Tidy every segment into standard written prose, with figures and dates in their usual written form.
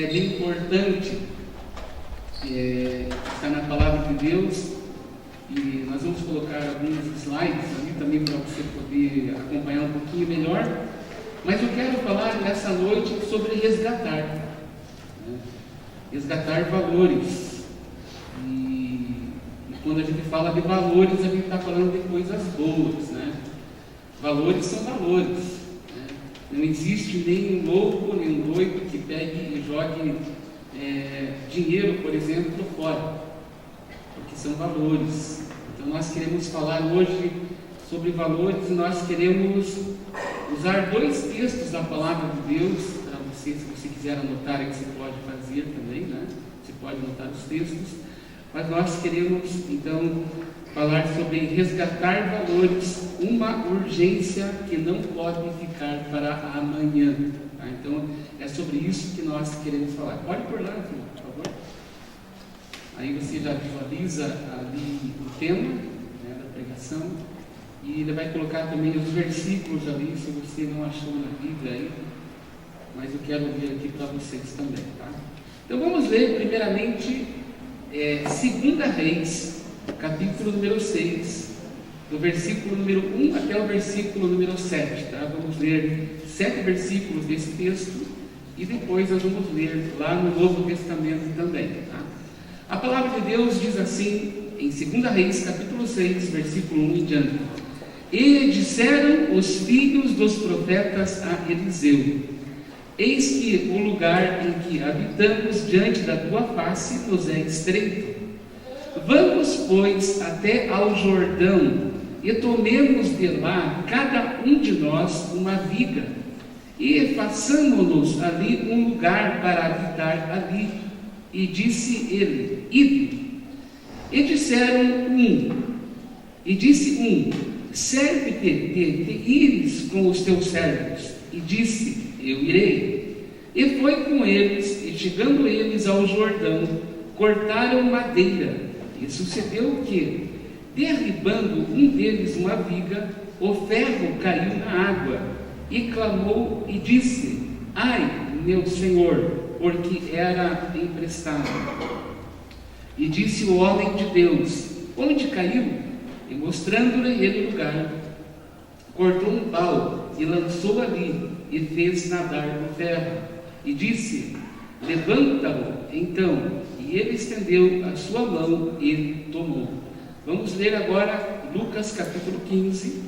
bem importante, está na Palavra de Deus, e nós vamos colocar alguns slides ali também para você poder acompanhar um pouquinho melhor. Mas eu quero falar nessa noite sobre resgatar, né? Resgatar valores. E quando a gente fala de valores, a gente está falando de coisas boas, né? Valores são valores, né? Não existe nenhum louco, nenhum doido que pegue e jogue dinheiro, por exemplo, fora, porque são valores. Então nós queremos falar hoje sobre valores, e nós queremos usar dois textos da Palavra de Deus para você, se você quiser anotar, que você pode fazer também, né? Você pode anotar os textos, mas nós queremos então falar sobre resgatar valores, uma urgência que não pode ficar para amanhã, tá? Então é sobre isso que nós queremos falar. Pode pôr lá, filho, por favor. Aí você já visualiza ali o tema, né, da pregação. E ele vai colocar também os versículos ali, se você não achou na Bíblia aí, mas eu quero ler aqui para vocês também, tá? Então vamos ler primeiramente 2 Reis, capítulo número 6, do versículo número 1 até o versículo número 7, tá? Vamos ler 7 versículos desse texto e depois nós vamos ler lá no Novo Testamento também, tá? A palavra de Deus diz assim, em 2 Reis, capítulo 6, versículo 1 em diante: E disseram os filhos dos profetas a Eliseu: Eis que o lugar em que habitamos diante da tua face nos é estreito. Vamos, pois, até ao Jordão, e tomemos de lá cada um de nós uma viga, e façamos-nos ali um lugar para habitar ali. E disse ele: Ide. E disse um: Serve-te de ires com os teus servos. E disse: Eu irei. E foi com eles, e chegando eles ao Jordão, cortaram madeira. E sucedeu que, derribando um deles uma viga, o ferro caiu na água, e clamou e disse: Ai, meu senhor, porque era emprestado. E disse o homem de Deus: Onde caiu? E mostrando-lhe ele o lugar, cortou um pau e lançou ali, e fez nadar no ferro. E disse: Levanta-o. Então, e ele estendeu a sua mão e tomou. Vamos ler agora Lucas capítulo 15,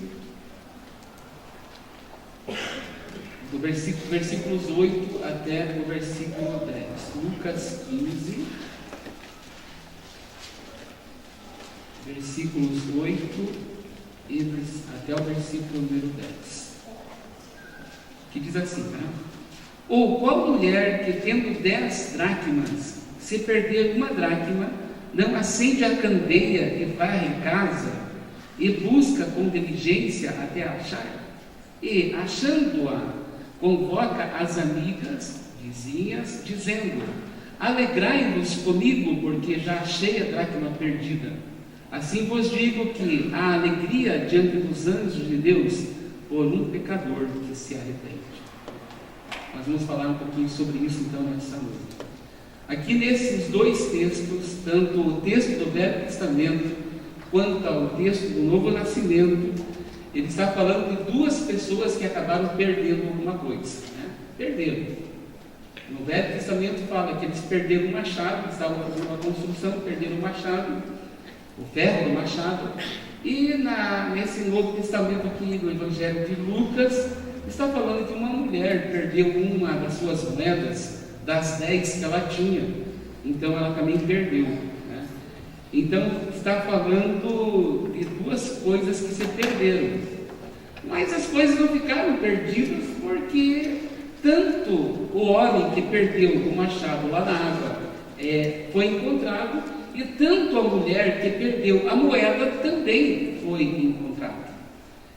do versículos 8 até o versículo 10. Lucas 15, versículos 8 e até o versículo número 10, que diz assim, né? Ou qual mulher que, tendo 10 dracmas, se perder uma dracma, não acende a candeia e varre casa, e busca com diligência até achar? E, achando-a, convoca as amigas, vizinhas, dizendo: Alegrai-vos comigo, porque já achei a dracma perdida. Assim vos digo que há alegria diante dos anjos de Deus por um pecador que se arrepende. Nós vamos falar um pouquinho sobre isso então nessa noite. Aqui nesses dois textos, tanto o texto do Velho Testamento quanto o texto do Novo Nascimento, ele está falando de duas pessoas que acabaram perdendo alguma coisa, né? Perderam. No Velho Testamento fala que eles perderam o machado, estavam fazendo uma construção, perderam o machado, o ferro do machado. E nesse Novo Testamento aqui do Evangelho de Lucas, está falando que uma mulher perdeu uma das suas moedas, das 10 que ela tinha, então ela também perdeu, né? Então está falando de duas coisas que se perderam, mas as coisas não ficaram perdidas, porque tanto o homem que perdeu o machado lá na água foi encontrado, e tanto a mulher que perdeu a moeda também foi encontrada.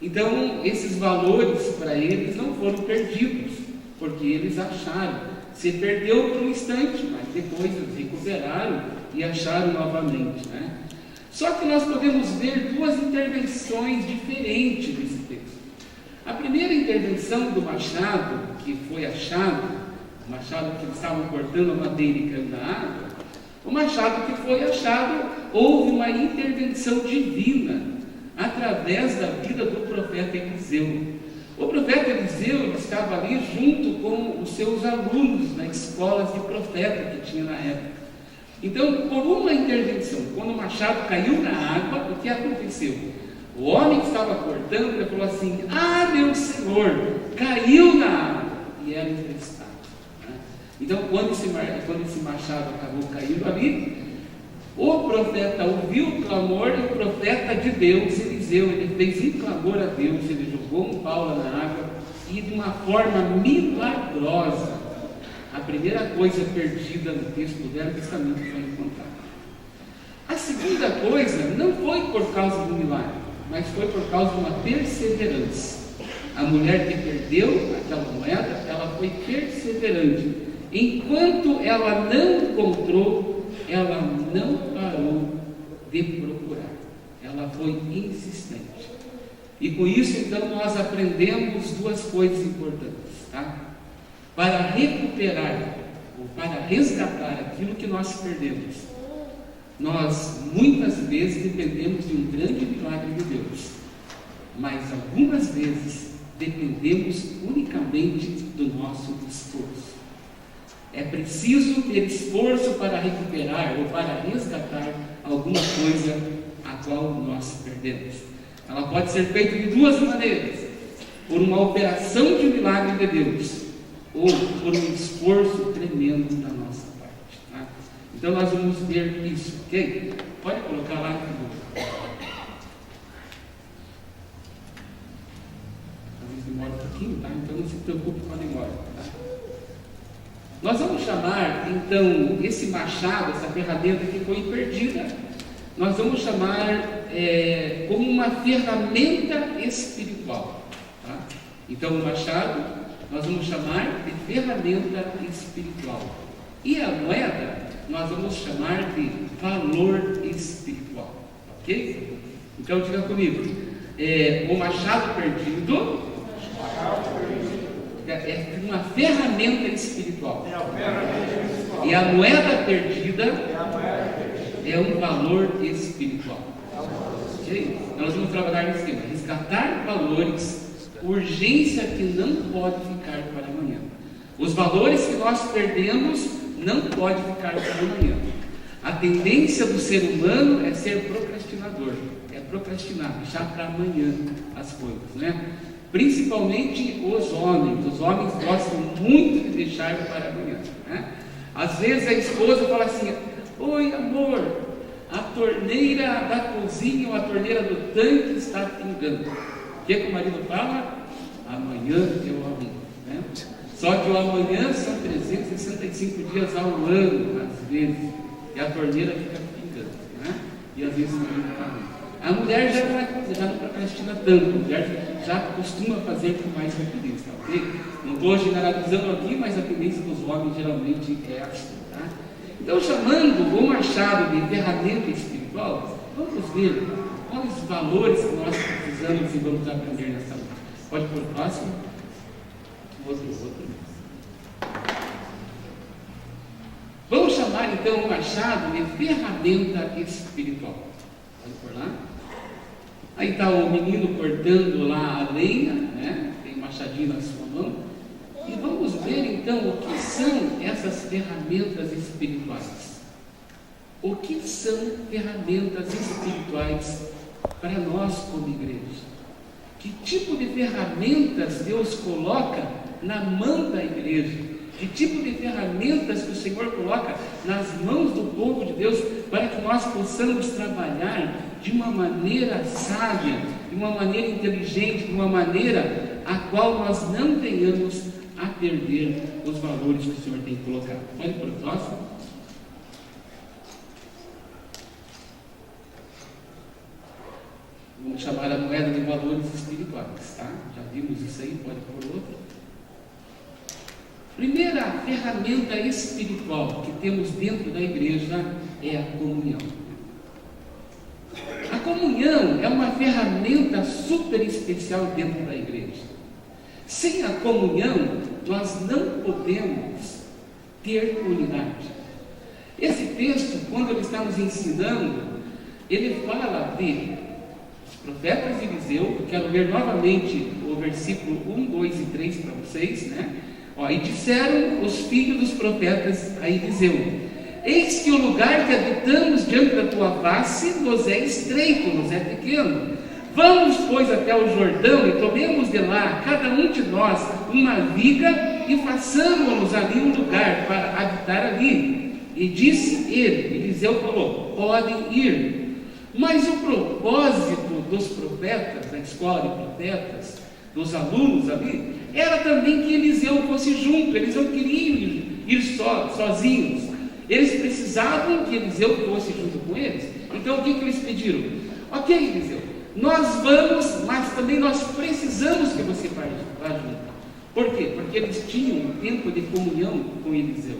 Então esses valores para eles não foram perdidos, porque eles acharam. Se perdeu por um instante, mas depois eles recuperaram e acharam novamente, né? Só que nós podemos ver duas intervenções diferentes nesse texto. A primeira intervenção do machado, que foi achado, o machado que eles estavam cortando a madeira e caiu na água, o machado que foi achado, houve uma intervenção divina através da vida do profeta Eliseu. O profeta Eliseu ele estava ali junto com os seus alunos nas escolas de profeta que tinha na época. Então, por uma intervenção, quando o machado caiu na água, o que aconteceu? O homem que estava cortando, ele falou assim: ah, meu Senhor, caiu na água, e era emprestado. Né? Então, quando esse machado acabou caindo ali, o profeta ouviu o clamor, e o profeta de Deus, Eliseu, ele fez um clamor a Deus, ele jogou um pau lá na água, e de uma forma milagrosa, a primeira coisa perdida no texto do Velho Testamento foi encontrada. A segunda coisa não foi por causa do milagre, mas foi por causa de uma perseverança. A mulher que perdeu aquela moeda, ela foi perseverante. Enquanto ela não encontrou, ela não parou de procurar. Ela foi insistente. E com isso, então, nós aprendemos duas coisas importantes, tá? Para recuperar, ou para resgatar aquilo que nós perdemos, nós muitas vezes dependemos de um grande milagre de Deus, mas algumas vezes dependemos unicamente do nosso esforço. É preciso ter esforço para recuperar ou para resgatar alguma coisa a qual nós perdemos. Ela pode ser feita de duas maneiras: por uma operação de milagre de Deus, ou por um esforço tremendo da nossa parte. Tá? Então nós vamos ver isso, ok? Pode colocar lá no às vezes demora um pouquinho, tá? Então não se preocupe com a demora. Tá? Nós vamos chamar, então, esse machado, essa ferramenta que foi perdida, nós vamos chamar como uma ferramenta espiritual. Tá? Então o machado nós vamos chamar de ferramenta espiritual. E a moeda, nós vamos chamar de valor espiritual. Ok? Então, diga comigo. O machado perdido é uma ferramenta espiritual. E a moeda perdida é um valor espiritual. Ok? Nós vamos trabalhar nesse tema. Resgatar valores, urgência que não pode ficar para amanhã. Os valores que nós perdemos não pode ficar para amanhã. A tendência do ser humano é ser procrastinador, é procrastinar, deixar para amanhã as coisas, né? Principalmente os homens gostam muito de deixar para amanhã, né? Às vezes a esposa fala assim: oi amor, a torneira da cozinha ou a torneira do tanque está pingando. O que o marido fala? Amanhã eu arrumo, né? Só que o amanhã são 365 dias ao ano, às vezes, e a torneira fica pingando, né? E às vezes o marido está arrumando. A mulher já não procrastina tanto, a mulher já costuma fazer com mais rapidez, tá ok? Não estou generalizando aqui, mas a tendência dos homens geralmente é assim, tá? Então, chamando o machado de ferramenta espiritual, vamos ver quais os valores que nós precisamos e vamos aprender nessa noite. Pode pôr o próximo? Outro. Vamos chamar então o machado de ferramenta espiritual. Pode pôr lá? Aí está o menino cortando lá a lenha, né? Tem um machadinho na sua mão. E vamos ver então o que são essas ferramentas espirituais. O que são ferramentas espirituais para nós como igreja? Que tipo de ferramentas Deus coloca na mão da igreja? Que tipo de ferramentas que o Senhor coloca nas mãos do povo de Deus para que nós possamos trabalhar de uma maneira sábia, de uma maneira inteligente, de uma maneira a qual nós não tenhamos a perder os valores que o Senhor tem colocado. Pode para o próximo. Vamos chamar a moeda de valores espirituais, tá? Já vimos isso aí, pode pôr outro. Primeira ferramenta espiritual que temos dentro da igreja é a comunhão. A comunhão é uma ferramenta super especial dentro da igreja. Sem a comunhão, nós não podemos ter unidade. Esse texto, quando ele está nos ensinando, ele fala de profetas de Eliseu. Eu quero ler novamente o versículo 1, 2 e 3 para vocês, né? E disseram os filhos dos profetas a Eliseu: eis que o lugar que habitamos diante da tua face nos é estreito, nos é pequeno. Vamos, pois, até o Jordão e tomemos de lá, cada um de nós, uma viga e façamos-nos ali um lugar para habitar ali. E disse ele, Eliseu falou: podem ir. Mas o propósito dos profetas, da escola de profetas, dos alunos ali, era também que Eliseu fosse junto. Eles não queriam ir sozinhos. Eles precisavam que Eliseu fosse junto com eles. Então o que eles pediram? Ok, Eliseu, nós vamos, mas também nós precisamos que você vá junto. Por quê? Porque eles tinham um tempo de comunhão com Eliseu.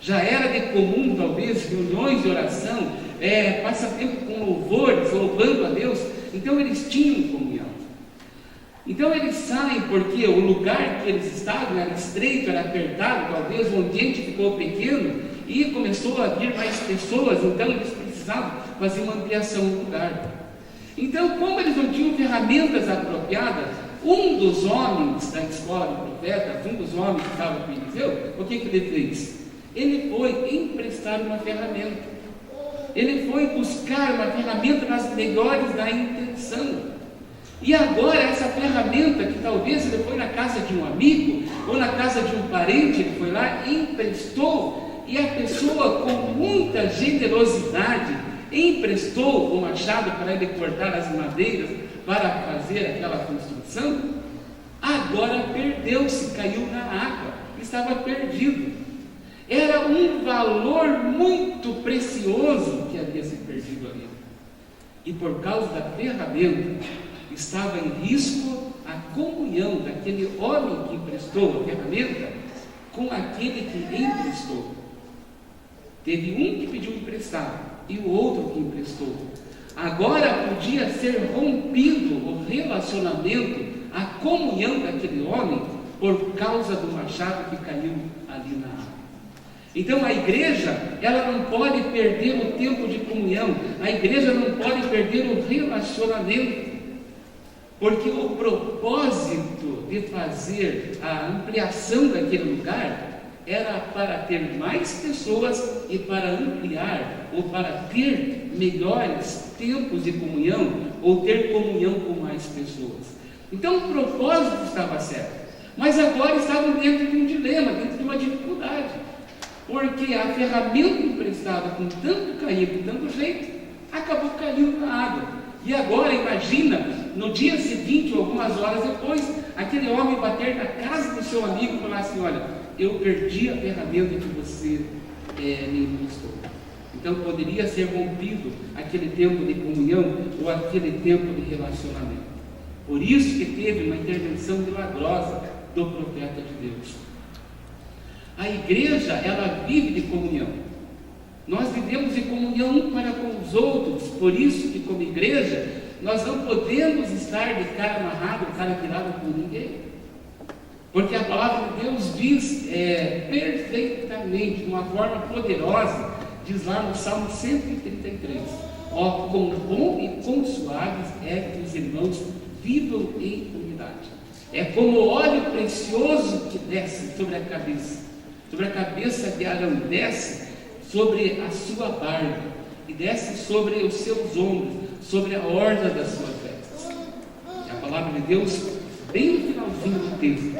Já era de comum, talvez, reuniões de oração, passatempo com louvores, louvando a Deus. Então eles tinham comunhão. Então eles saem porque o lugar que eles estavam era estreito, era apertado, talvez o ambiente ficou pequeno e começou a vir mais pessoas, então eles precisavam fazer uma ampliação do lugar. Então, como eles não tinham ferramentas apropriadas, um dos homens da escola de profetas, um dos homens que estava com Eliseu, o que ele fez? Ele foi emprestar uma ferramenta. Ele foi buscar uma ferramenta nas melhores da intenção. E agora essa ferramenta, que talvez ele foi na casa de um amigo, ou na casa de um parente, ele foi lá e emprestou, e a pessoa com muita generosidade emprestou o machado para ele cortar as madeiras para fazer aquela construção. Agora perdeu-se, caiu na água, estava perdido. Era um valor muito precioso que havia se perdido ali. E por causa da ferramenta, estava em risco a comunhão daquele homem que emprestou a ferramenta com aquele que emprestou. Teve um que pediu emprestado e o outro que emprestou. Agora podia ser rompido o relacionamento, a comunhão daquele homem por causa do machado que caiu ali na água. Então a igreja, ela não pode perder o tempo de comunhão, a igreja não pode perder o relacionamento, porque o propósito de fazer a ampliação daquele lugar era para ter mais pessoas e para ampliar, ou para ter melhores tempos de comunhão, ou ter comunhão com mais pessoas. Então o propósito estava certo, mas agora estavam dentro de um dilema, dentro de uma dificuldade. Porque a ferramenta emprestada com tanto carinho, com tanto jeito, acabou caindo na água. E agora imagina, no dia seguinte, ou algumas horas depois, aquele homem bater na casa do seu amigo e falar assim: olha, eu perdi a ferramenta que você me emprestou. Então poderia ser rompido aquele tempo de comunhão ou aquele tempo de relacionamento. Por isso que teve uma intervenção milagrosa do profeta de Deus. A igreja, ela vive de comunhão. Nós vivemos em comunhão um para com os outros. Por isso que, como igreja, nós não podemos estar de cara amarrado, cara virado com ninguém. Porque a palavra de Deus diz perfeitamente, de uma forma poderosa, diz lá no Salmo 133: ó, quão bom e quão suaves é que os irmãos vivam em unidade. É como óleo precioso que desce sobre a cabeça de Arão, desce sobre a sua barba, e desce sobre os seus ombros, sobre a orla das suas vestes. A palavra de Deus, bem no finalzinho do texto,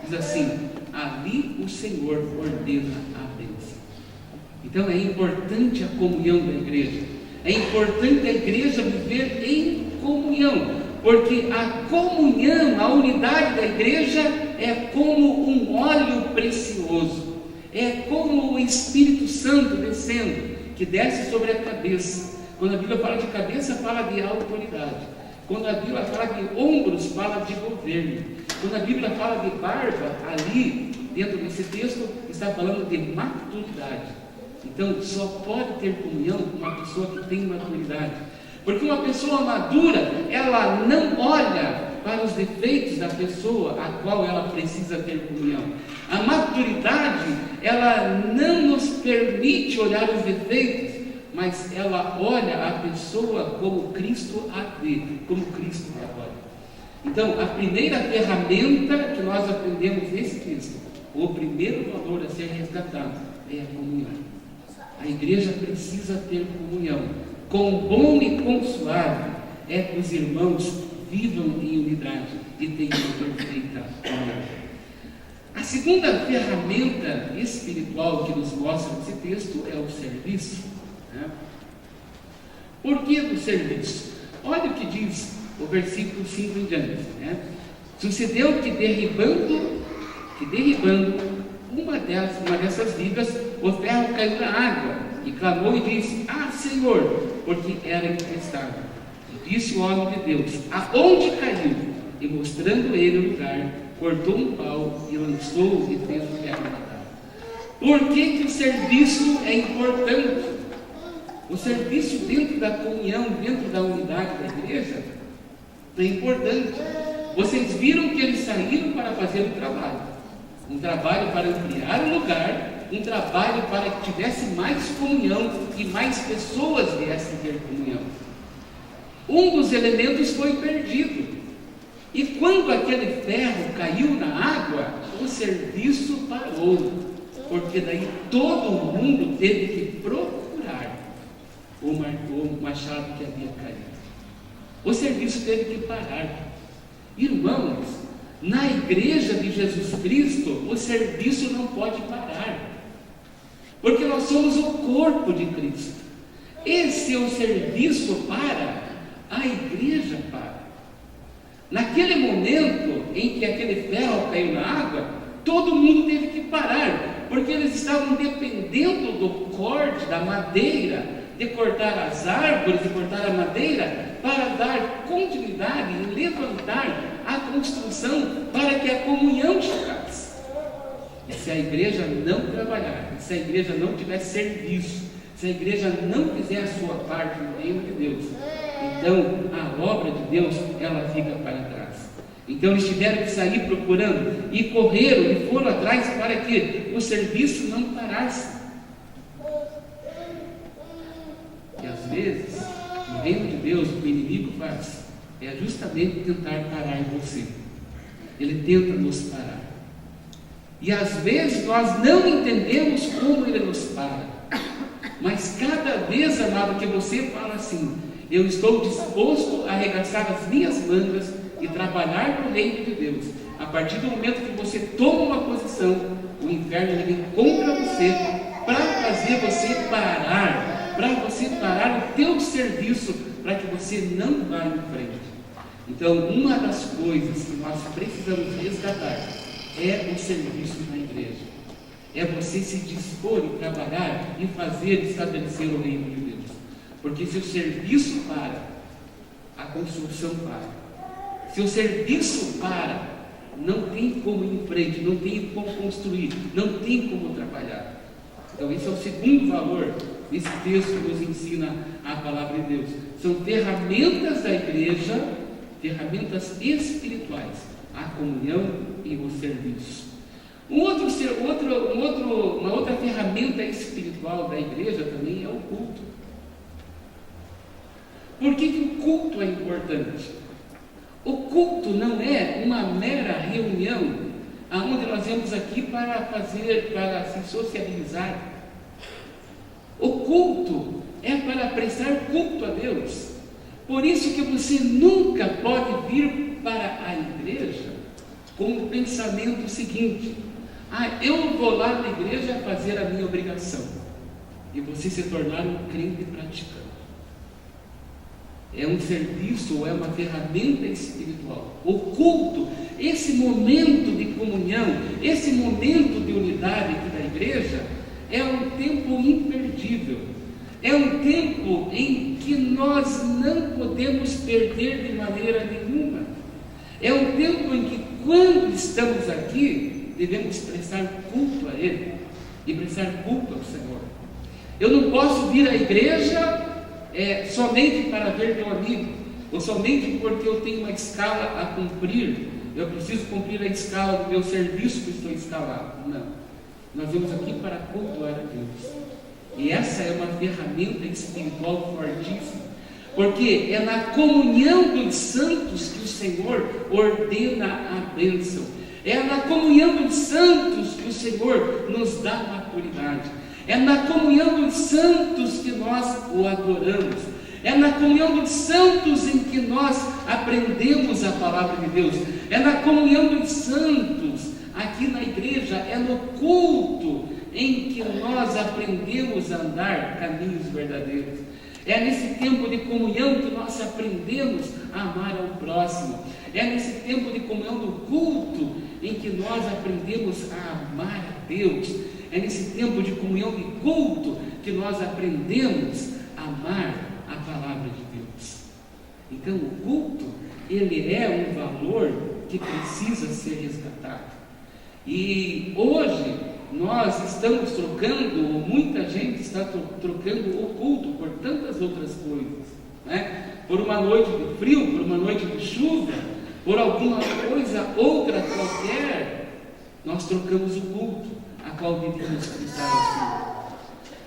diz assim: ali o Senhor ordena a bênção. Então é importante a comunhão da igreja, é importante a igreja viver em comunhão, porque a comunhão, a unidade da igreja é como um óleo precioso, é como o Espírito Santo descendo, que desce sobre a cabeça. Quando a Bíblia fala de cabeça, fala de autoridade. Quando a Bíblia fala de ombros, fala de governo. Quando a Bíblia fala de barba, ali, dentro desse texto, está falando de maturidade. Então, só pode ter comunhão com uma pessoa que tem maturidade. Porque uma pessoa madura, ela não olha para os defeitos da pessoa a qual ela precisa ter comunhão. A maturidade, ela não nos permite olhar os defeitos, mas ela olha a pessoa como Cristo a vê, como Cristo a olha. Então, a primeira ferramenta que nós aprendemos nesse texto, o primeiro valor a ser resgatado é a comunhão. A igreja precisa ter comunhão. Quão bom e quão suave é que os irmãos vivam em unidade e tenham perfeita comunhão. A segunda ferramenta espiritual que nos mostra esse texto é o serviço. Por que do serviço? Olha o que diz o versículo 5 em diante. Sucedeu que derribando uma dessas vigas, o ferro caiu na água, e clamou e disse: Ah, Senhor, porque era emprestado. E disse o homem de Deus: Aonde caiu? E mostrando ele o lugar, cortou um pau e lançou e fez o ferro matar. Por que o serviço é importante? O serviço dentro da comunhão, dentro da unidade da igreja, é importante. Vocês viram que eles saíram para fazer um trabalho para ampliar o lugar, um trabalho para que tivesse mais comunhão e mais pessoas viessem ter comunhão. Um dos elementos foi perdido, e quando aquele ferro caiu na água, o serviço parou, porque daí todo mundo teve que procurar o machado que havia caído. O serviço teve que parar. Irmãos, na igreja de Jesus Cristo, o serviço não pode parar, porque nós somos o corpo de Cristo. E se o serviço para, a igreja para. Naquele momento em que aquele ferro caiu na água, todo mundo teve que parar, porque eles estavam dependendo do corte, da madeira, de cortar as árvores, de cortar a madeira, para dar continuidade e levantar a construção para que a comunhão chegasse. E se a igreja não trabalhar, se a igreja não tiver serviço, se a igreja não fizer a sua parte no reino de Deus, então a obra de Deus, ela fica para trás. Então eles tiveram que sair procurando, e correram e foram atrás para que o serviço não parasse. E às vezes, no reino de Deus, o que o inimigo faz é justamente tentar parar você. Ele tenta nos parar. E às vezes nós não entendemos como ele nos para. Mas cada vez, amado, que você fala assim: eu estou disposto a arregaçar as minhas mangas e trabalhar no reino de Deus. A partir do momento que você toma uma posição, o inferno ele vem contra você para fazer você parar, para você parar o teu serviço, para que você não vá em frente. Então, uma das coisas que nós precisamos resgatar é o serviço na igreja. É você se dispor em trabalhar e fazer estabelecer o reino de Deus. Porque se o serviço para, a construção para. Se o serviço para, não tem como ir em frente, não tem como construir, não tem como trabalhar. Então esse é o segundo valor desse texto que nos ensina a palavra de Deus. São ferramentas da igreja, ferramentas espirituais, a comunhão e o serviço. Uma outra ferramenta espiritual da igreja também é o culto. Por que o culto é importante? O culto não é uma mera reunião onde nós vamos aqui para se sociabilizar. O culto é para prestar culto a Deus. Por isso que você nunca pode vir para a igreja com o pensamento seguinte: eu vou lá na igreja fazer a minha obrigação, e você se tornar um crente praticante. É um serviço ou é uma ferramenta espiritual. O culto, esse momento de comunhão, esse momento de unidade aqui da igreja, é um tempo imperdível. É um tempo em que nós não podemos perder de maneira nenhuma. É um tempo em que, quando estamos aqui, devemos prestar culto a Ele e prestar culto ao Senhor. Eu não posso vir à igreja somente para ver meu amigo. ou somente porque eu tenho uma escala a cumprir, eu preciso cumprir a escala do meu serviço que estou escalado. Não. Nós vamos aqui para cultuar a Deus. E essa é uma ferramenta espiritual fortíssima, porque é na comunhão dos santos que o Senhor ordena a bênção. É na comunhão dos santos que o Senhor nos dá maturidade. É na comunhão dos santos que nós o adoramos. É na comunhão dos santos em que nós aprendemos a palavra de Deus. É na comunhão dos santos, aqui na igreja, é no culto em que nós aprendemos a andar caminhos verdadeiros. É nesse tempo de comunhão que nós aprendemos a amar ao próximo. É nesse tempo de comunhão do culto em que nós aprendemos a amar a Deus. É nesse tempo de comunhão de culto que nós aprendemos a amar a palavra de Deus. Então o culto, ele é um valor que precisa ser resgatado. E hoje nós estamos trocando, muita gente está trocando o culto por tantas outras coisas, né? Por uma noite de frio, por uma noite de chuva, por alguma coisa outra qualquer, nós trocamos o culto, a qual devíamos prestar ao Senhor.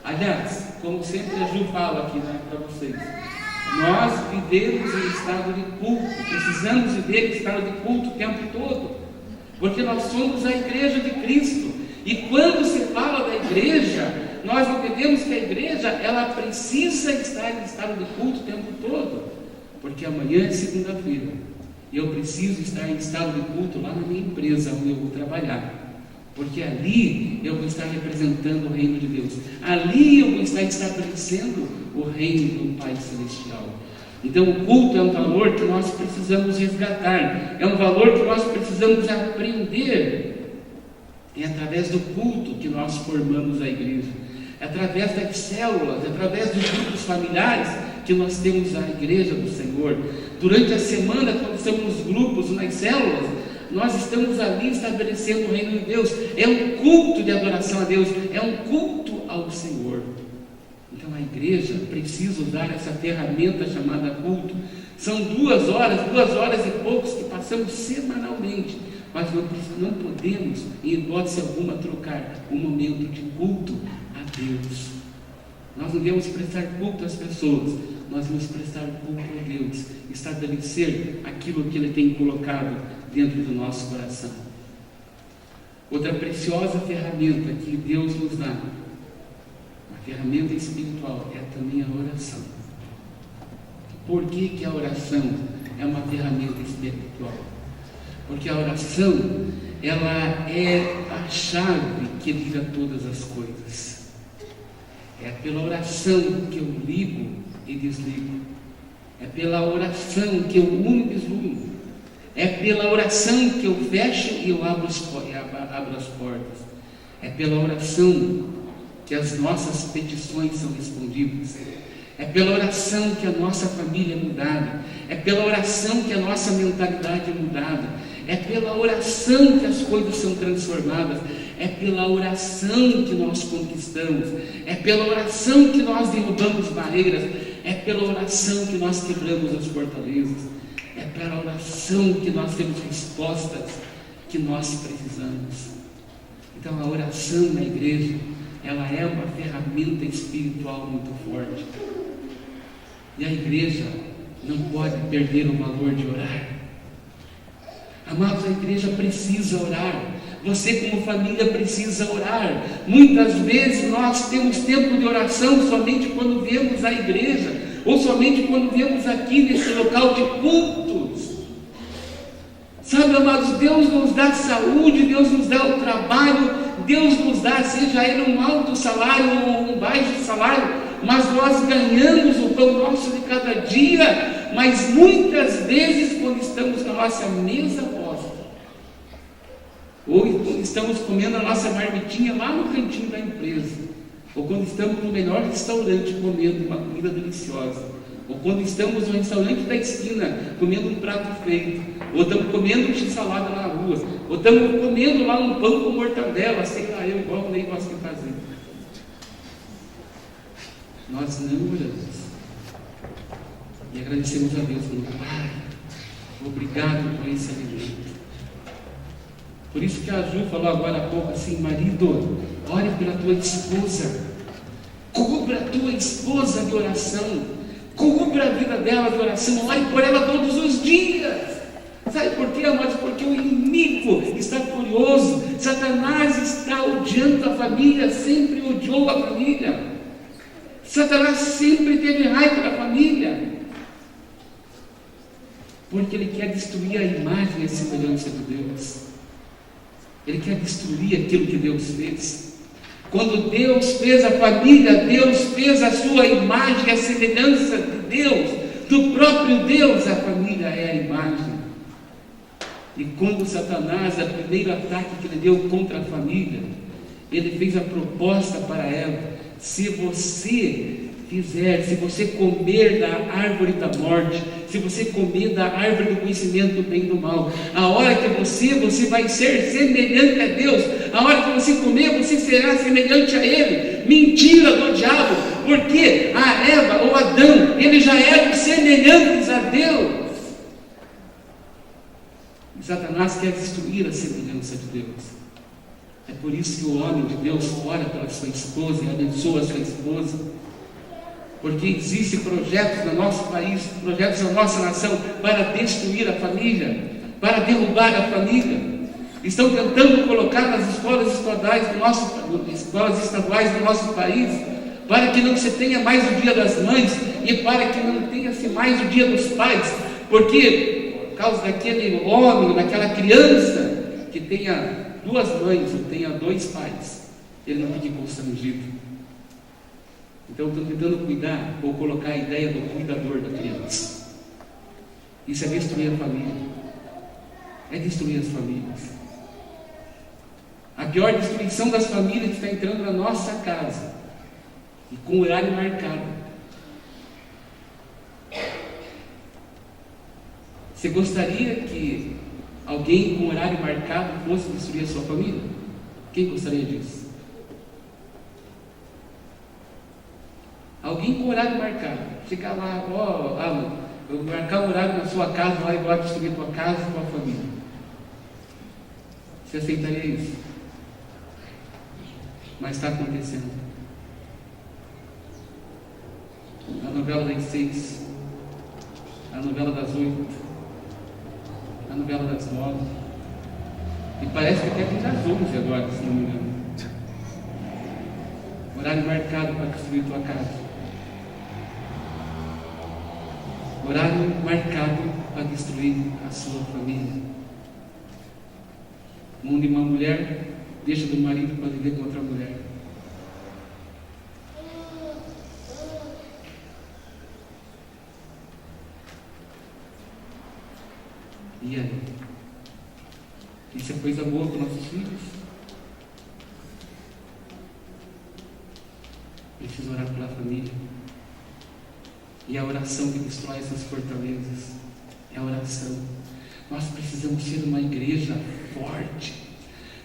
Aliás, como sempre a Ju fala aqui, né, para vocês, nós vivemos em estado de culto, precisamos viver em estado de culto o tempo todo, porque nós somos a igreja de Cristo. E quando se fala da igreja, nós entendemos que a igreja, ela precisa estar em estado de culto o tempo todo, porque amanhã é segunda-feira, e eu preciso estar em estado de culto lá na minha empresa, onde eu vou trabalhar, porque ali eu vou estar representando o reino de Deus, ali eu vou estar estabelecendo o reino do Pai Celestial. Então o culto é um valor que nós precisamos resgatar, é um valor que nós precisamos aprender. É através do culto que nós formamos a igreja, é através das células, é através dos grupos familiares que nós temos a igreja do Senhor. Durante a semana, quando estamos nos grupos, nas células, nós estamos ali estabelecendo o reino de Deus. É um culto de adoração a Deus, é um culto ao Senhor. Então a igreja precisa usar essa ferramenta chamada culto. São 2 horas e poucos que passamos semanalmente, mas não podemos, em hipótese alguma, trocar um momento de culto a Deus. Nós não devemos prestar culto às pessoas, nós devemos prestar culto a Deus, estabelecer aquilo que Ele tem colocado dentro do nosso coração. Outra preciosa ferramenta que Deus nos dá, a ferramenta espiritual, é também a oração. Por que a oração é uma ferramenta espiritual? Porque a oração, ela é a chave que liga todas as coisas. É pela oração que eu ligo e desligo. É pela oração que eu uno e deslumo. É pela oração que eu fecho e eu abro as portas. É pela oração que as nossas petições são respondidas. É pela oração que a nossa família é mudada. É pela oração que a nossa mentalidade é mudada. É pela oração que as coisas são transformadas. É pela oração que nós conquistamos. É pela oração que nós derrubamos barreiras. É pela oração que nós quebramos as fortalezas. É pela oração que nós temos respostas que nós precisamos. Então a oração na igreja, ela é uma ferramenta espiritual muito forte. E a igreja não pode perder o valor de orar. Amados, a igreja precisa orar. Você como família precisa orar. Muitas vezes nós temos tempo de oração somente quando viemos à igreja, ou somente quando viemos aqui nesse local de cultos. Sabe, amados, Deus nos dá saúde, Deus nos dá o trabalho, Deus nos dá, seja ele um alto salário ou um baixo salário, mas nós ganhamos o pão nosso de cada dia. Mas muitas vezes, quando estamos na nossa mesa posta, ou quando estamos comendo a nossa marmitinha lá no cantinho da empresa, ou quando estamos no melhor restaurante comendo uma comida deliciosa, ou quando estamos no restaurante da esquina comendo um prato feito, ou estamos comendo um x-salada na rua, ou estamos comendo lá um pão com mortadela, sei lá, eu igual nem gosto de fazer. Nós não oramos. E agradecemos a Deus, meu Pai, obrigado por esse alimento. Por isso que a Ju falou agora há pouco assim: marido, ore pela tua esposa, cubra a tua esposa de oração, cubra a vida dela de oração, ore por ela todos os dias. Sabe por quê, amados? Porque o inimigo está furioso, Satanás está odiando a família, sempre odiou a família, Satanás sempre teve raiva da família, porque ele quer destruir a imagem e a semelhança de Deus. Ele quer destruir aquilo que Deus fez. Quando Deus fez a família, Deus fez a sua imagem, a semelhança de Deus, do próprio Deus. A família é a imagem. E quando Satanás, o primeiro ataque que ele deu contra a família, ele fez a proposta para ela: se você comer da árvore da morte, se você comer da árvore do conhecimento do bem e do mal, a hora que você vai ser semelhante a Deus, a hora que você comer, você será semelhante a Ele. Mentira do diabo, porque a Eva ou Adão, eles já eram semelhantes a Deus. E Satanás quer destruir a semelhança de Deus. É por isso que o homem de Deus ora pela sua esposa e abençoa a sua esposa, porque existem projetos no nosso país, projetos na nossa nação para destruir a família, para derrubar a família. Estão tentando colocar nas escolas estaduais do nosso país, para que não se tenha mais o Dia das Mães e para que não tenha-se mais o Dia dos Pais, porque por causa daquele homem, daquela criança que tenha 2 mães ou tenha 2 pais, ele não fique constrangido. Então estão tentando cuidar ou colocar a ideia do cuidador da criança. Isso é destruir a família. É destruir as famílias. A pior destruição das famílias que está entrando na nossa casa, e com horário marcado. Você gostaria que alguém com horário marcado fosse destruir a sua família? Quem gostaria disso? Alguém com horário marcado, chegar lá: ó, Alan, eu vou marcar um horário na sua casa lá e vou destruir a tua casa e a tua família. Você aceitaria isso? Mas está acontecendo. A novela das 6, a novela das 8, a novela das 9, e parece que até tem das 11 agora, se não me engano. Horário marcado para destruir tua casa. Horário marcado para destruir a sua família. Onde uma mulher deixa do marido para viver com outra mulher. E aí? Isso é coisa boa para nossos filhos? Preciso orar pela família. E a oração que destrói essas fortalezas é a oração. Nós precisamos ser uma igreja forte.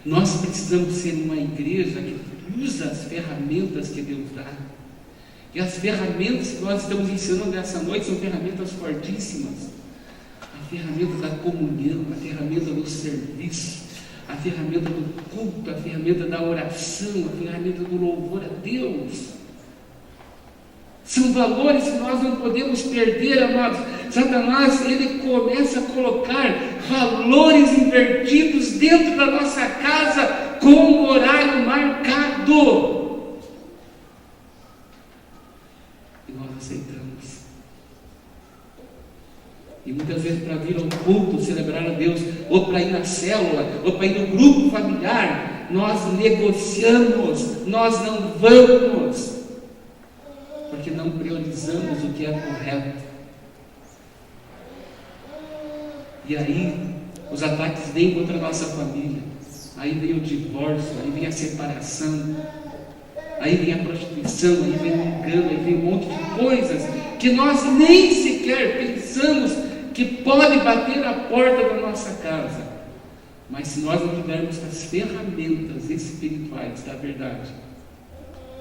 Nós precisamos ser uma igreja que usa as ferramentas que Deus dá. E as ferramentas que nós estamos ensinando nessa noite são ferramentas fortíssimas. A ferramenta da comunhão, a ferramenta do serviço, a ferramenta do culto, a ferramenta da oração, a ferramenta do louvor a Deus. São valores que nós não podemos perder, amados. Satanás, ele começa a colocar valores invertidos dentro da nossa casa com um horário marcado. E nós aceitamos. E muitas vezes para vir ao culto, celebrar a Deus, ou para ir na célula, ou para ir no grupo familiar, nós negociamos, nós não vamos, porque não priorizamos o que é correto. E aí os ataques vêm contra a nossa família. Aí vem o divórcio, aí vem a separação, aí vem a prostituição, aí vem o engano, aí vem um monte de coisas que nós nem sequer pensamos que pode bater na porta da nossa casa. Mas se nós não tivermos as ferramentas espirituais da verdade,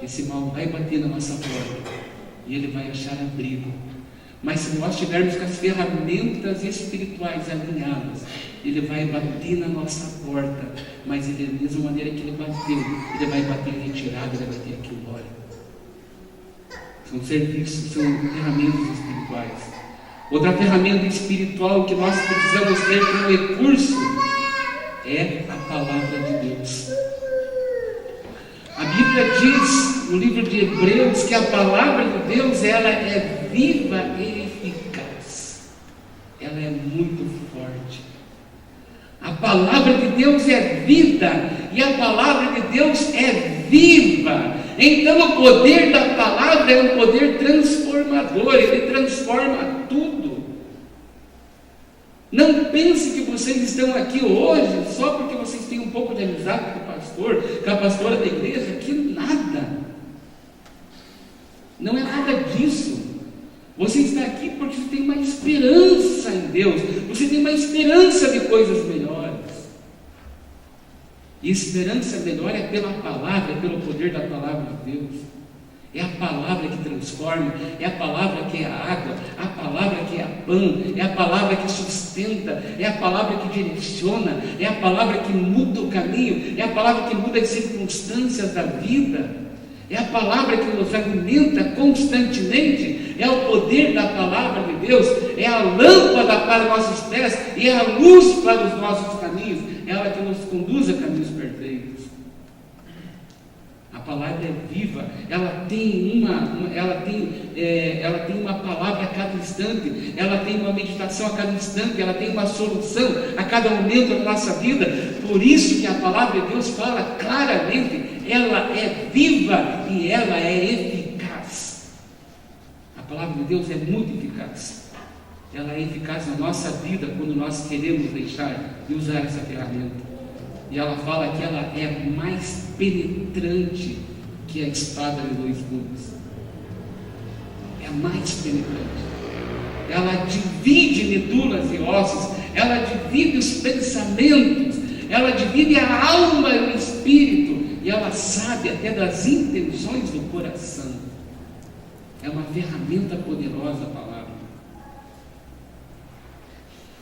esse mal vai bater na nossa porta e ele vai achar abrigo. Mas se nós tivermos com as ferramentas espirituais alinhadas, Ele vai bater na nossa porta, mas Ele, da mesma maneira que Ele bateu, Ele vai bater em retirada, Ele vai bater aqui embora. São serviços, são ferramentas espirituais. Outra ferramenta espiritual que nós precisamos ter como recurso é a palavra de Deus. A Bíblia diz no livro de Hebreus que a palavra de Deus, ela é viva e eficaz. Ela é muito forte. A palavra de Deus é vida e a palavra de Deus é viva. Então o poder da palavra é um poder transformador, ele transforma tudo. Não pense que vocês estão aqui hoje só porque vocês têm um pouco de amizade com o pastor, com a pastora da igreja, que nada. Não é nada disso. Você está aqui porque você tem uma esperança em Deus, você tem uma esperança de coisas melhores. E esperança melhor é pela palavra, é pelo poder da palavra de Deus. É a palavra que transforma, é a palavra que é a água, a palavra que é a pão, é a palavra que sustenta, é a palavra que direciona, é a palavra que muda o caminho, é a palavra que muda as circunstâncias da vida. É a palavra que nos alimenta constantemente, é o poder da palavra de Deus, é a lâmpada para os nossos pés e é a luz para os nossos caminhos, é ela que nos conduz a caminhos perfeitos. A palavra é viva, ela tem uma palavra a cada instante, ela tem uma meditação a cada instante, ela tem uma solução a cada momento da nossa vida. Por isso que a palavra de Deus fala claramente, ela é viva e ela é eficaz. A palavra de Deus é muito eficaz. Ela é eficaz na nossa vida quando nós queremos deixar de usar essa ferramenta. E ela fala que ela é mais penetrante que a espada de dois gumes. É mais penetrante. Ela divide medulas e ossos, ela divide os pensamentos, ela divide a alma e o espírito, e ela sabe até das intenções do coração. É uma ferramenta poderosa a palavra.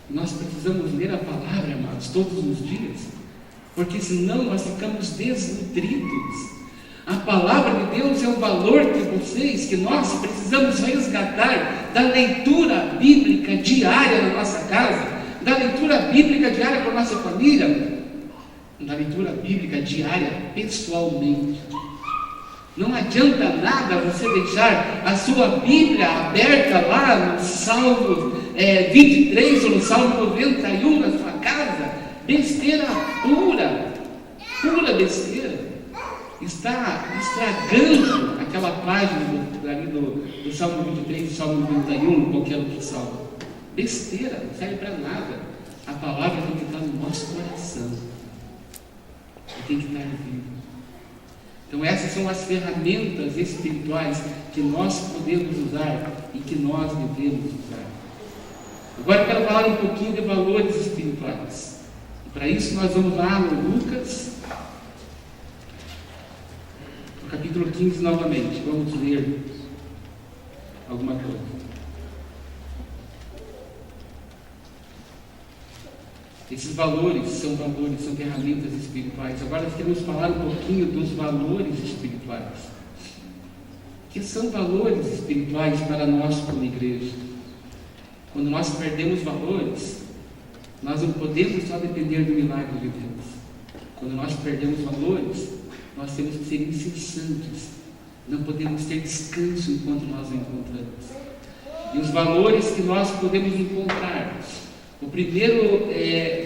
Nós precisamos ler a palavra, amados, todos os dias, porque senão nós ficamos desnutridos. A palavra de Deus é um valor que nós precisamos resgatar da leitura bíblica diária na nossa casa, da leitura bíblica diária com a nossa família, da leitura bíblica diária pessoalmente. Não adianta nada você deixar a sua Bíblia aberta lá no Salmo 23 ou no Salmo 91 na sua casa. Besteira pura besteira. Está estragando aquela página do Salmo 23 e Salmo 91, qualquer outro salmo. Besteira, não serve para nada. A palavra tem que estar no nosso coração. Tem que estar vivo. Então essas são as ferramentas espirituais que nós podemos usar e que nós devemos usar. Agora eu quero falar um pouquinho de valores espirituais. E para isso nós vamos lá no Lucas, no capítulo 15 novamente. Vamos ler alguma coisa. Esses valores são ferramentas espirituais. Agora nós queremos falar um pouquinho dos valores espirituais. Que são valores espirituais para nós como igreja? Quando nós perdemos valores, nós não podemos só depender do milagre de Deus. Quando nós perdemos valores, nós temos que ser incessantes. Não podemos ter descanso enquanto nós o encontramos. E os valores que nós podemos encontrar, o primeiro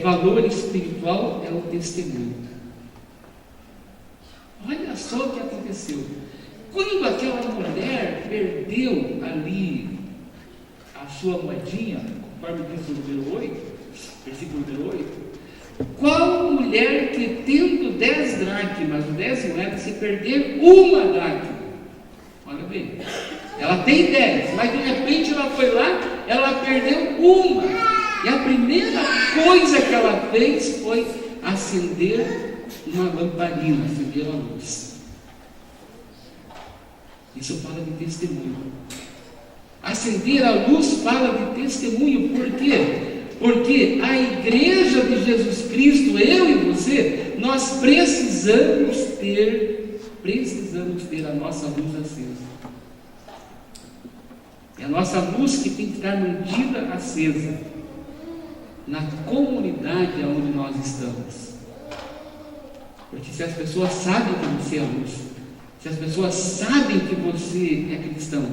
valor espiritual é o testemunho. Olha só o que aconteceu. Quando aquela mulher perdeu ali a sua moedinha, conforme diz o número 8, versículo número 8, qual mulher que tendo 10 dracmas, 10 moedas, se perder uma dracma? Olha bem, ela tem 10, mas de repente ela foi lá, ela perdeu uma. E a primeira coisa que ela fez foi acender uma lamparina, acender a luz. Isso fala de testemunho. Acender a luz fala de testemunho. Por quê? Porque a igreja de Jesus Cristo, eu e você, nós precisamos ter a nossa luz acesa. É a nossa luz que tem que estar mantida acesa na comunidade onde nós estamos. Porque se as pessoas sabem que você é luz, se as pessoas sabem que você é cristão,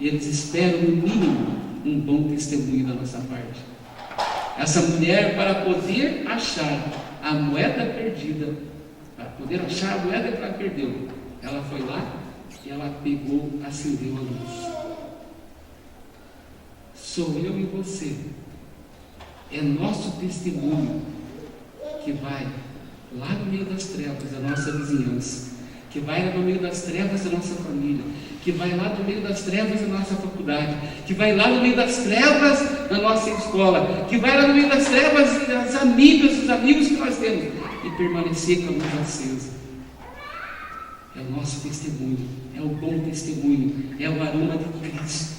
eles esperam no mínimo um bom testemunho da nossa parte. Essa mulher, para poder achar a moeda perdida, para poder achar a moeda que ela perdeu, ela foi lá e ela pegou, acendeu a luz. Sou eu e você. É nosso testemunho que vai lá no meio das trevas da nossa vizinhança, que vai lá no meio das trevas da nossa família, que vai lá no meio das trevas da nossa faculdade, que vai lá no meio das trevas da nossa escola, que vai lá no meio das trevas das amigas, dos amigos que nós temos, e permanecer com a luz acesa. É o nosso testemunho, é o bom testemunho, é o aroma de Cristo.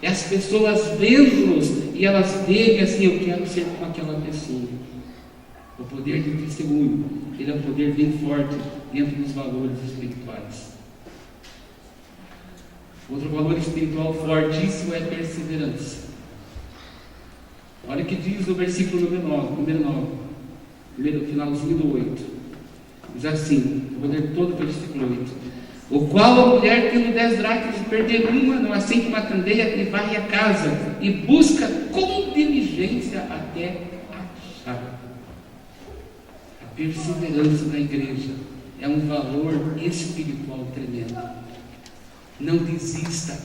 É as pessoas vendo-nos e elas veem assim: eu quero ser como aquela pessoa. O poder do testemunho, ele é um poder bem forte dentro dos valores espirituais. Outro valor espiritual fortíssimo é a perseverança. Olha o que diz no versículo número 9, no finalzinho do 8. Diz assim, eu vou ler todo o versículo 8. O qual a mulher, tendo 10 dracmas, perder uma, não acende uma candeia e varre a casa, e busca com diligência até achar. A perseverança da igreja é um valor espiritual tremendo. Não desista,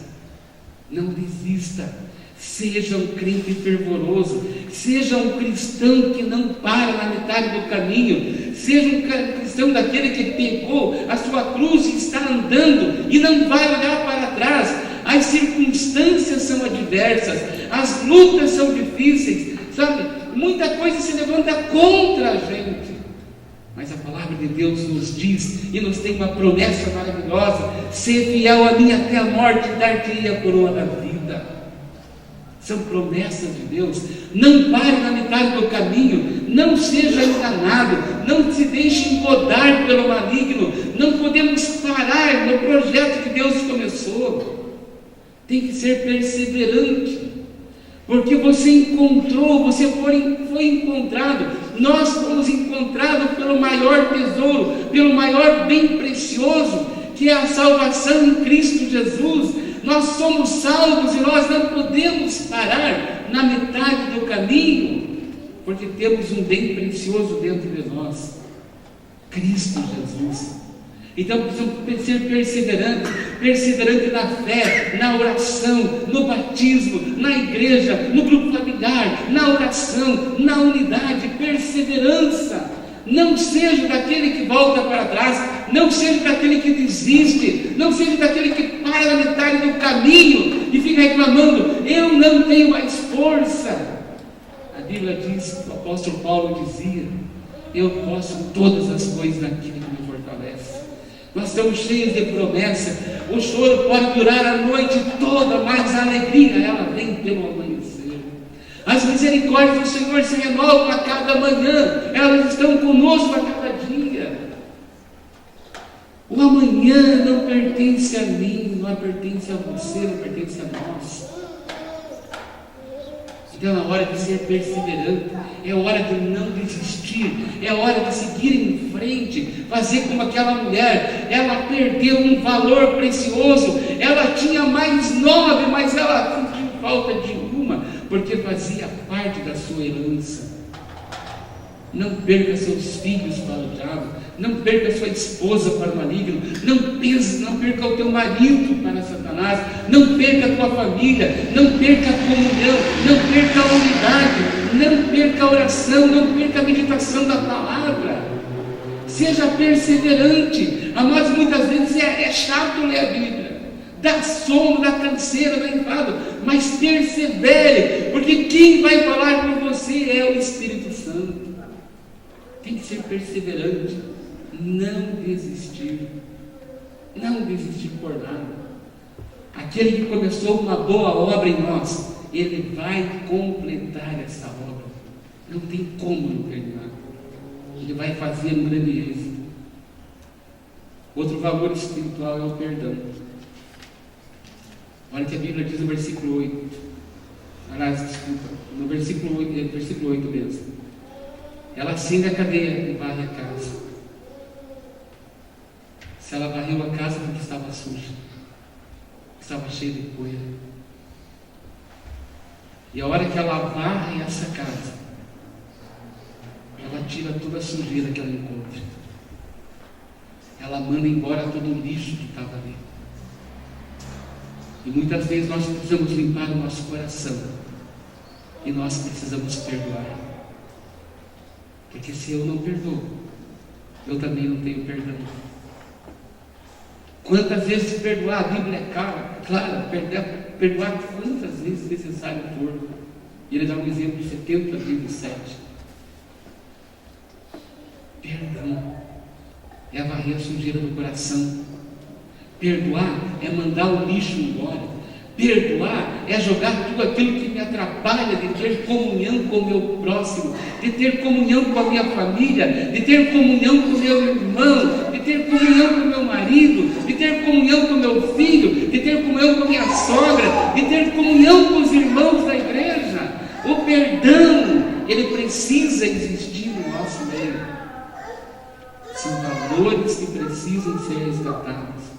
não desista. Seja um crente fervoroso, seja um cristão que não para na metade do caminho, seja um cristão daquele que pegou a sua cruz e está andando e não vai olhar para trás. As circunstâncias são adversas, as lutas são difíceis, sabe? Muita coisa se levanta contra a gente, mas a palavra de Deus nos diz e nos tem uma promessa maravilhosa: ser fiel a mim até a morte, dar-te-ei a coroa da vida. São promessas de Deus. Não pare na metade do caminho, não seja enganado, não se deixe engodar pelo maligno. Não podemos parar no projeto que Deus começou. Tem que ser perseverante, porque você encontrou, você foi encontrado. Nós fomos encontrados pelo maior tesouro, pelo maior bem precioso, que é a salvação em Cristo Jesus. Nós somos salvos e nós não podemos parar na metade do caminho, porque temos um bem precioso dentro de nós, Cristo Jesus. Então precisamos ser perseverantes na fé, na oração, no batismo, na igreja, no grupo familiar, na oração, na unidade. Perseverança. Não seja daquele que volta para trás, não seja daquele que desiste, não seja daquele que para na metade do caminho e fica reclamando: eu não tenho mais força. A Bíblia diz, o apóstolo Paulo dizia: eu posso todas as coisas naquele que me fortalece. Nós estamos cheios de promessa. O choro pode durar a noite toda, mas a alegria, ela vem pelo amanhecer. As misericórdias do Senhor se renovam a cada manhã, elas estão conosco a cada dia. O amanhã não pertence a mim, não pertence a você, não pertence a nós. Então é hora de ser perseverante, é hora de não desistir, é hora de seguir em frente, fazer como aquela mulher. Ela perdeu um valor precioso, ela tinha mais 9, mas ela sentiu falta de uma, porque fazia parte da sua herança. Não perca seus filhos para o diabo, não perca sua esposa para o maligno, não perca o teu marido para Satanás, não perca a tua família, não perca a comunhão, não perca a unidade, não perca a oração, não perca a meditação da palavra. Seja perseverante. Amados, muitas vezes é chato ler a Bíblia, dá sono, dá canseira, dá enfado, mas persevere, porque quem vai falar por você é o Espírito Santo. Tem que ser perseverante, não desistir por nada. Aquele que começou uma boa obra em nós, Ele vai completar essa obra. Não tem como não terminar. Ele vai fazer um grande êxito. Outro valor espiritual é o perdão. Olha o que a Bíblia diz no versículo 8. Aliás, desculpa, no versículo 8 mesmo. Ela acende a cadeia e varre a casa. Se ela varreu a casa porque estava suja, estava cheia de poeira. E a hora que ela varre essa casa, ela tira toda a sujeira que ela encontra. Ela manda embora todo o lixo que estava ali. E muitas vezes nós precisamos limpar o nosso coração. E nós precisamos perdoar. Porque se eu não perdoo, eu também não tenho perdão. Quantas vezes perdoar? A Bíblia é clara, perdoar quantas vezes necessário for. E ele dá um exemplo de 70 vezes 7. Perdão é varrer a sujeira do coração. Perdoar é mandar o lixo embora. Perdoar é jogar tudo aquilo que me atrapalha de ter comunhão com o meu próximo, de ter comunhão com a minha família, de ter comunhão com o meu irmão, de ter comunhão com o meu marido, de ter comunhão com o meu filho, de ter comunhão com a minha sogra, de ter comunhão com os irmãos da igreja. O perdão, ele precisa existir no nosso meio. São valores que precisam ser resgatados.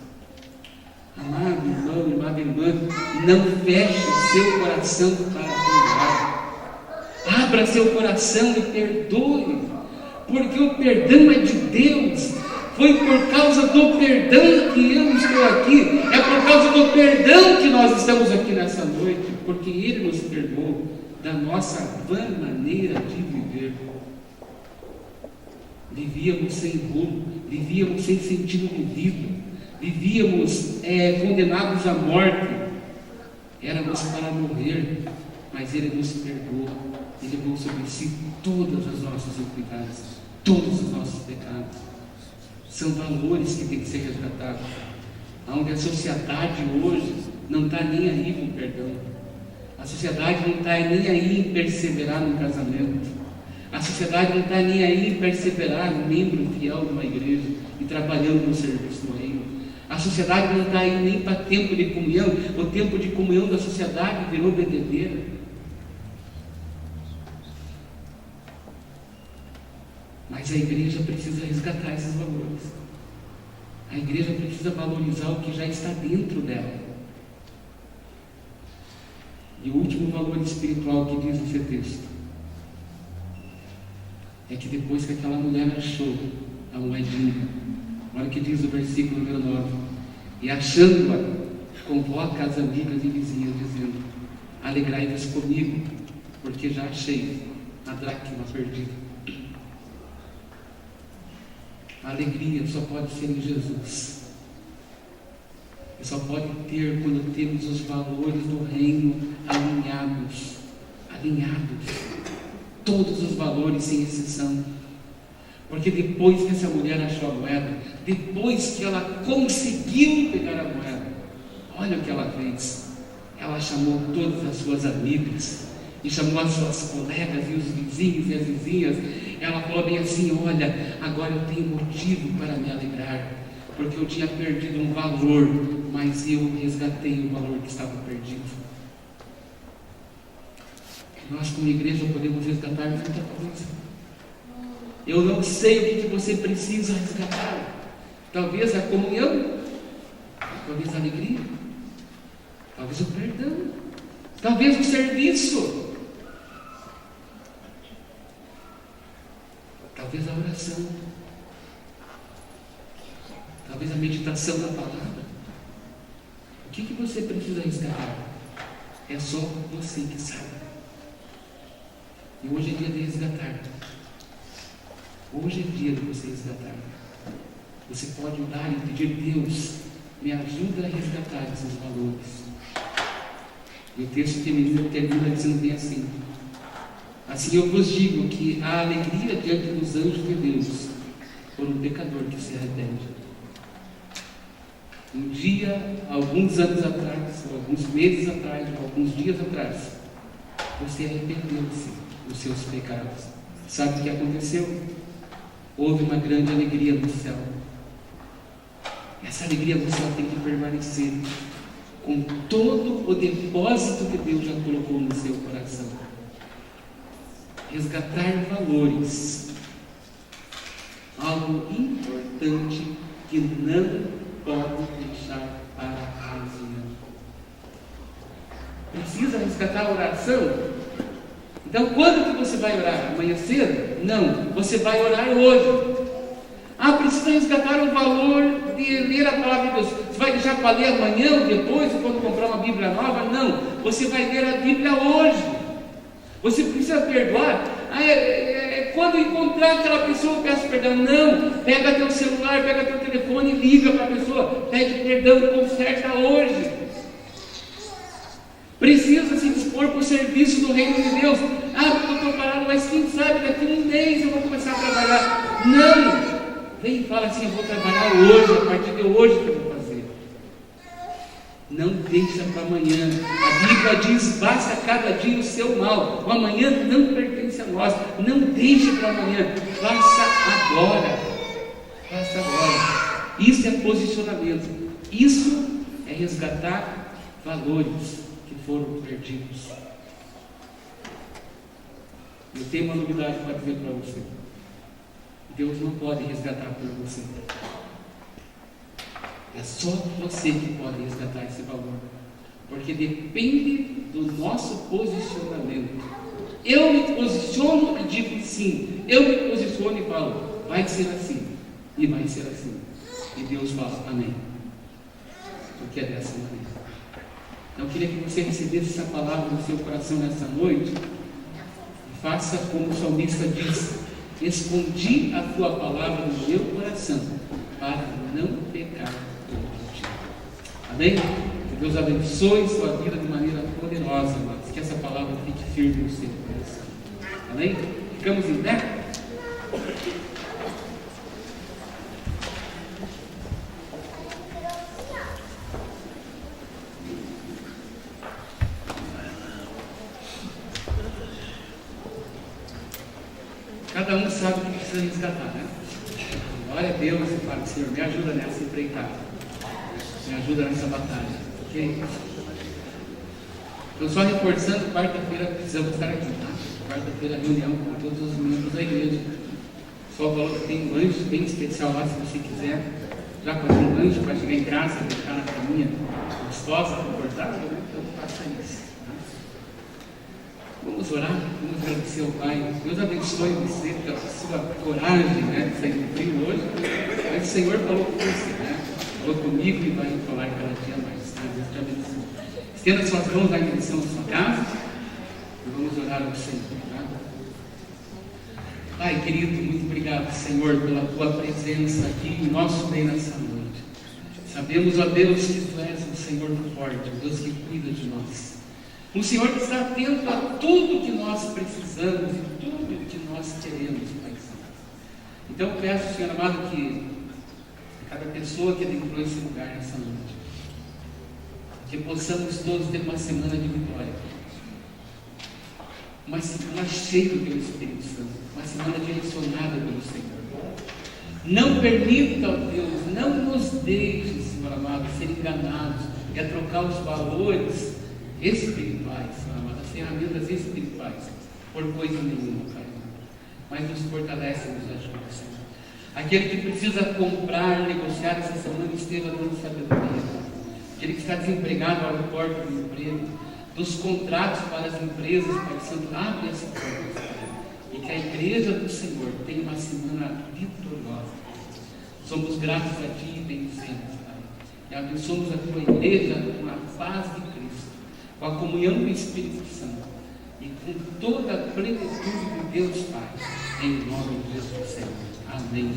Amado irmão, amada irmã, não feche seu coração para perdoar. Abra seu coração e perdoe, porque o perdão é de Deus. Foi por causa do perdão que eu estou aqui, é por causa do perdão que nós estamos aqui nessa noite, porque Ele nos perdoou da nossa vã maneira de viver. Vivíamos sem rumo, vivíamos sem sentido de vida. Vivíamos condenados à morte, éramos para morrer, mas Ele nos perdoou, Ele levou sobre si todas as nossas iniquidades, todos os nossos pecados. São valores que têm que ser resgatados, onde a sociedade hoje não está nem aí com o perdão, a sociedade não está nem aí em perseverar no casamento, a sociedade não está nem aí em perseverar no membro fiel de uma igreja e trabalhando no serviço do reino. A sociedade não está aí nem para tempo de comunhão. O tempo de comunhão da sociedade virou bebedeira. Mas a igreja precisa resgatar esses valores. A igreja precisa valorizar o que já está dentro dela. E o último valor espiritual que diz esse texto é que depois que aquela mulher achou a moedinha, olha o que diz o versículo número 9: e achando-a, convoca as amigas e vizinhas, dizendo: alegrai-vos comigo, porque já achei a dracma perdida. A alegria só pode ser em Jesus. E só pode ter quando temos os valores do reino alinhados. Todos os valores, sem exceção. Porque depois que essa mulher achou a moeda, depois que ela conseguiu pegar a moeda, olha o que ela fez. Ela chamou todas as suas amigas, e chamou as suas colegas e os vizinhos e as vizinhas. Ela falou bem assim: olha, agora eu tenho motivo para me alegrar, porque eu tinha perdido um valor, mas eu resgatei o valor que estava perdido. Nós como igreja podemos resgatar muita coisa. Eu não sei o que você precisa resgatar. Talvez a comunhão, talvez a alegria, talvez o perdão, talvez o serviço, talvez a oração, talvez a meditação da palavra. O que você precisa resgatar? É só você que sabe. E hoje é dia de resgatar. Hoje é dia de você resgatar. Você pode orar e pedir: Deus, me ajuda a resgatar esses valores. E o texto termina dizendo bem assim: assim eu vos digo que há alegria diante dos anjos de Deus por um pecador que se arrepende. Um dia, alguns anos atrás, ou alguns meses atrás, ou alguns dias atrás, você arrependeu-se dos seus pecados. Sabe o que aconteceu? Houve uma grande alegria no céu. Essa alegria no céu tem que permanecer com todo o depósito que Deus já colocou no seu coração. Resgatar valores, algo importante que não pode deixar para amanhã. Precisa resgatar a oração? Então, quando que você vai orar? Amanhã cedo? Não, você vai orar hoje. Precisa resgatar o valor de ler a palavra de Deus. Você vai deixar para ler amanhã ou depois, ou quando comprar uma Bíblia nova? Não, você vai ler a Bíblia hoje. Você precisa perdoar. Quando encontrar aquela pessoa, peço perdão. Não, pega teu celular, pega teu telefone e liga para a pessoa, pede perdão e conserta hoje. Precisa se dispor para o serviço do reino de Deus. Eu estou parado, mas quem sabe daqui a um mês eu vou começar a trabalhar. Não! Vem e fala assim: eu vou trabalhar hoje, a partir de hoje que eu vou fazer. Não deixa para amanhã. A Bíblia diz: basta cada dia o seu mal. O amanhã não pertence a nós. Não deixe para amanhã. Faça agora. Faça agora. Isso é posicionamento. Isso é resgatar valores que foram perdidos. Eu tenho uma novidade para dizer para você. Deus não pode resgatar por você. É só você que pode resgatar esse valor. Porque depende do nosso posicionamento. Eu me posiciono e digo sim. Eu me posiciono e falo: vai ser assim. E vai ser assim. E Deus fala: amém. Porque é dessa maneira. Então eu queria que você recebesse essa palavra no seu coração nessa noite. E faça como o salmista diz: escondi a tua palavra no meu coração para não pecar contra ti. Amém? Que Deus abençoe sua vida de maneira poderosa, mas que essa palavra fique firme no seu coração. Amém? Ficamos em pé? Cada um sabe o que precisa resgatar, né? Glória a Deus e fala: Senhor, me ajuda nessa empreitada, me ajuda nessa batalha, ok? Estou só reforçando: quarta-feira precisamos estar aqui, tá? Quarta-feira, reunião com todos os membros da igreja. Só falou que tem um lanche bem especial lá, se você quiser já fazer um lanche para chegar em casa, deixar na caminha gostosa, confortável, né? Então faça isso. Vamos orar, vamos agradecer ao Pai. Deus abençoe você pela sua coragem, né, de sair do frio hoje. Mas o Senhor falou com você, né? Falou comigo e vai falar cada dia mais. Né? Deus te abençoe. Estenda suas mãos na direção da sua casa e vamos orar ao Senhor. Tá? Pai querido, muito obrigado, Senhor, pela tua presença aqui em nosso meio nessa noite. Sabemos, ó Deus, que tu és um Senhor forte, um Deus que cuida de nós. Um Senhor que está atento a tudo que nós precisamos e tudo que nós queremos, Pai Santo. Então peço, Senhor amado, que cada pessoa que adentrou esse lugar nessa noite, que possamos todos ter uma semana de vitória, uma semana cheia pelo Espírito Santo, uma semana direcionada pelo Senhor. Não permita, ó Deus, não nos deixe, Senhor amado, ser enganados e a trocar os valores espirituais, Senhor amado, as ferramentas espirituais, por coisa nenhuma, Pai. Mas nos fortalece e nos ajuda, Senhor. Aquele que precisa comprar, negociar essa semana, esteja dando sabedoria. Aquele que está desempregado, abre a porta do emprego, dos contratos para as empresas, Pai Santo, abre essa porta, e que a igreja do Senhor tenha uma semana vitoriosa. Somos gratos a Ti e bendizemos, Pai. E abençoamos a Tua igreja com a paz de Cristo, com a comunhão do Espírito Santo e com toda a plenitude de Deus Pai, em nome de Jesus Senhor. Amém.